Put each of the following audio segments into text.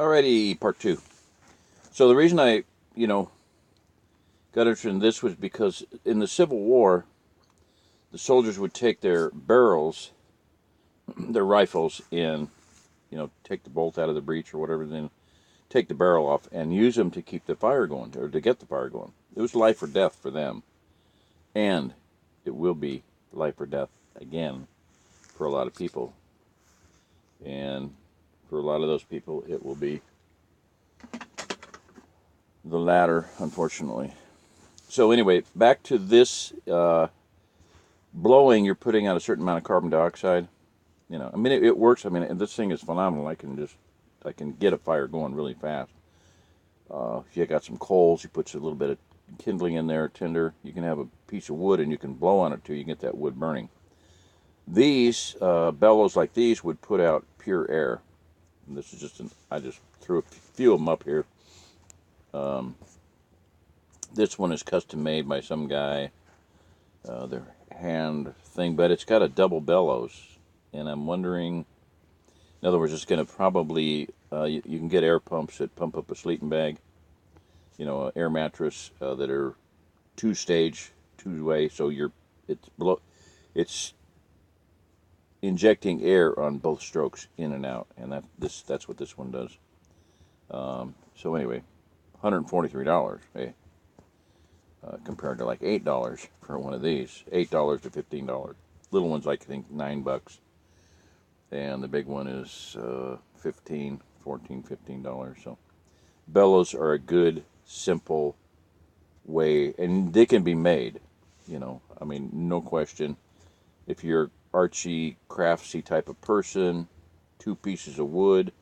Alrighty, part two. So the reason I, got interested in this was because in the Civil War, the soldiers would take their barrels, their rifles, and take the bolt out of the breech or whatever, then take the barrel off and use them to keep the fire going or to get the fire going. It was life or death for them, and it will be life or death again for a lot of people. And for a lot of those people, it will be the latter, unfortunately. So anyway, back to this blowing. You're putting out a certain amount of carbon dioxide. It works. This thing is phenomenal. I can get a fire going really fast. If you got some coals, you put a little bit of kindling in there, tinder. You can have a piece of wood and you can blow on it too. You get that wood burning. These bellows like these would put out pure air. And this is I just threw a few of them up here. This one is custom made by some guy. Their hand thing, but it's got a double bellows. And I'm wondering, in other words, it's going to probably, you can get air pumps that pump up a sleeping bag, an air mattress that are two-stage, two-way, so it's injecting air on both strokes, in and out, and that's what this one does. So anyway, $143, hey, compared to like $8 for one of these, $8 to $15. Little one's like, I think, $9, and the big one is $15, $14, $15. So bellows are a good, simple way, and they can be made. No question. If you're artsy, craftsy type of person, 2 pieces of wood,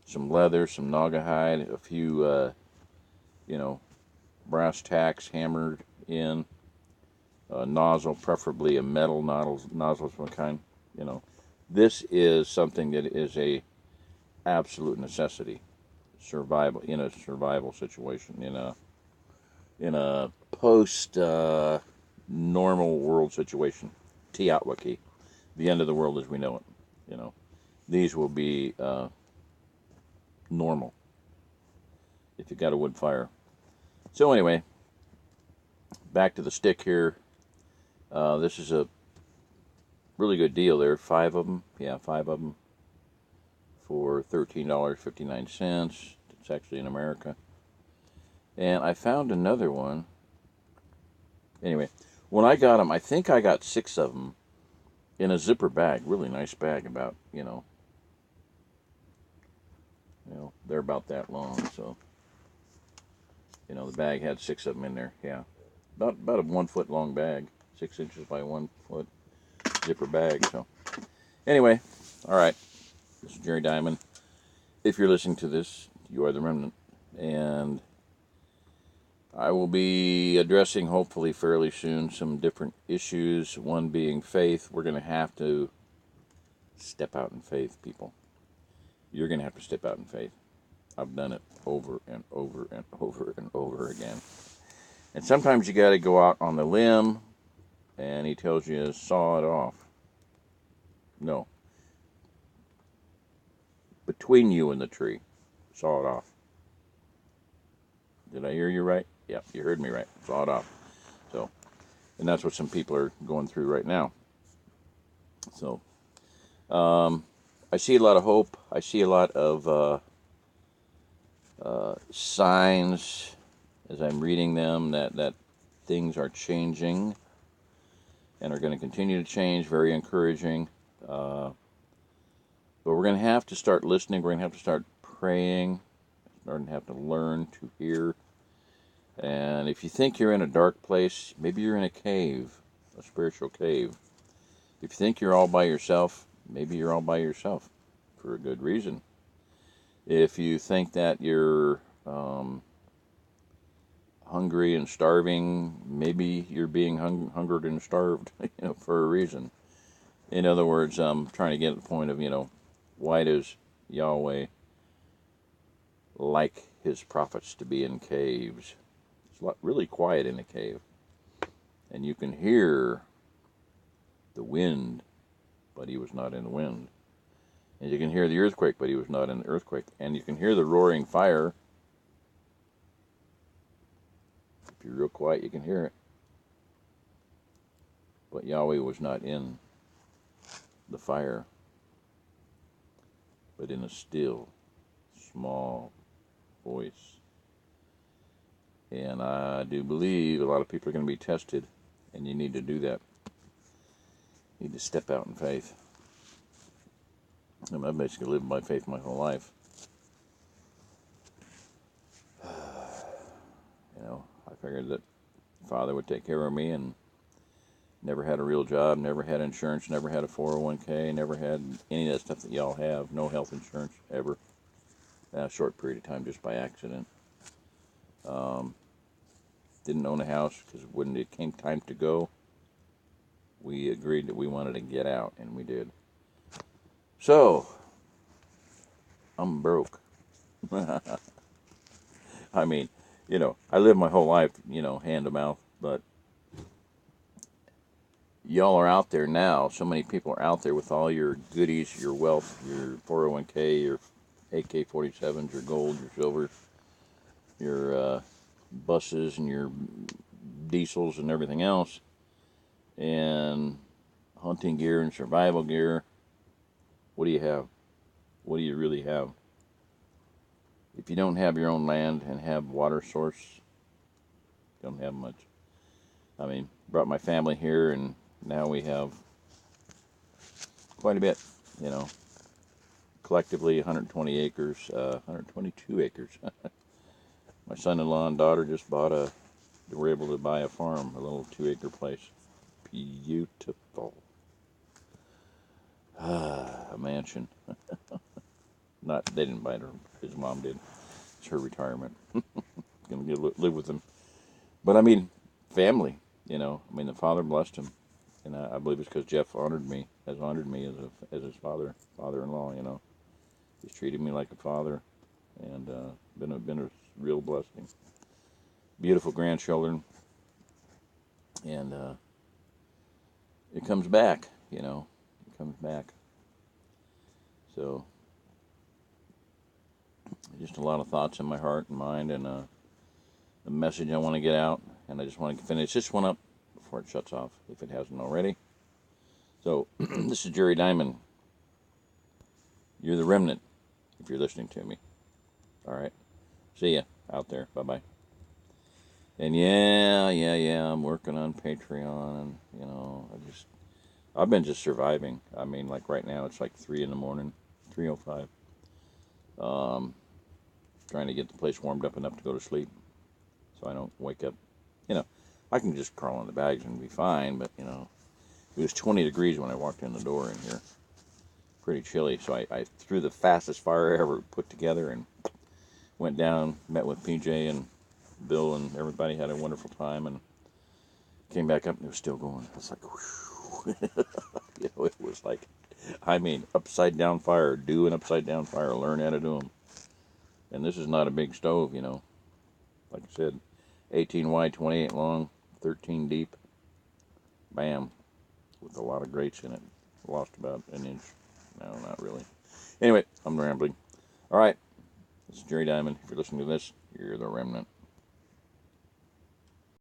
some leather, some naugahyde, a few, brass tacks hammered in, a nozzle, preferably a metal nozzle of some kind. This is something that is a absolute necessity, survival in a survival situation, in a post normal world situation, Tiatwaki, the end of the world as we know it. These will be normal if you got a wood fire. So anyway, back to the stick here. This is a really good deal there. 5 of them. Yeah, 5 of them for $13.59. It's actually in America. And I found another one. Anyway, when I got them, I think I got 6 of them in a zipper bag. Really nice bag, about, they're about that long. So, the bag had 6 of them in there. Yeah, about a 1 foot long bag, 6 inches by 1 foot zipper bag. So, anyway, all right. This is Jerry Diamond. If you're listening to this, you are the remnant, and I will be addressing, hopefully fairly soon, some different issues. One being faith. We're going to have to step out in faith, people. You're going to have to step out in faith. I've done it over and over and over and over again. And sometimes you got to go out on the limb, and he tells you to saw it off. No. Between you and the tree. Saw it off. Did I hear you right? Yeah, you heard me right. Saw it off. So, and that's what some people are going through right now. So, I see a lot of hope. I see a lot of signs as I'm reading them that things are changing and are going to continue to change. Very encouraging. But we're going to have to start listening. We're going to have to start praying. We're going to have to learn to hear. And if you think you're in a dark place, maybe you're in a cave, a spiritual cave. If you think you're all by yourself, maybe you're all by yourself for a good reason. If you think that you're hungry and starving, maybe you're being hungered and starved, for a reason. In other words, I'm trying to get at the point of, why does Yahweh like his prophets to be in caves? It's really quiet in a cave, and you can hear the wind, but he was not in the wind. And you can hear the earthquake, but he was not in the earthquake. And you can hear the roaring fire. If you're real quiet, you can hear it. But Yahweh was not in the fire, but in a still, small voice. And I do believe a lot of people are going to be tested, and you need to do that. You need to step out in faith. And I've basically lived by faith my whole life. You know, I figured that Father would take care of me, and never had a real job, never had insurance, never had a 401k, never had any of that stuff that y'all have. No health insurance ever. A short period of time just by accident. Didn't own a house because when it came time to go, we agreed that we wanted to get out, and we did. So, I'm broke. I mean, you know, I lived my whole life, you know, hand to mouth, but y'all are out there now. So many people are out there with all your goodies, your wealth, your 401k, your AK-47s, your gold, your silver, your buses and your diesels and everything else, and hunting gear and survival gear. What do you have? What do you really have? If you don't have your own land and have water source, you don't have much. I mean, brought my family here, and now we have quite a bit, you know, collectively 120 acres, 122 acres. My son-in-law and daughter just they were able to buy a farm, a little 2-acre place. Beautiful. A mansion. They didn't buy it, his mom did. It's her retirement. Gonna live with him. But I mean, family, you know. I mean, the Father blessed him. And I believe it's because Jeff has honored me as his father-in-law, you know. He's treated me like a father, and been a real blessing. Beautiful grandchildren, and it comes back, you know. It comes back. So, just a lot of thoughts in my heart and mind, and a message I want to get out, and I just want to finish this one up before it shuts off, if it hasn't already. So, this is Jerry Diamond. You're the remnant, if you're listening to me. All right. See ya out there. Bye-bye. And yeah, I'm working on Patreon, and, you know, I've been just surviving. I mean, like right now, it's like 3 in the morning, 3:05. Trying to get the place warmed up enough to go to sleep, so I don't wake up. You know, I can just crawl in the bags and be fine, but, you know, it was 20 degrees when I walked in the door in here. Pretty chilly, so I threw the fastest fire I ever put together and went down, met with PJ and Bill and everybody, had a wonderful time, and came back up and it was still going. I was like, whew. You know, it was like, I mean, upside down fire, do an upside down fire, learn how to do them. And this is not a big stove, you know. Like I said, 18 wide, 28 long, 13 deep. Bam. With a lot of grates in it. Lost about an inch. No, not really. Anyway, I'm rambling. All right. This is Jerry Diamond. If you're listening to this, you're the remnant.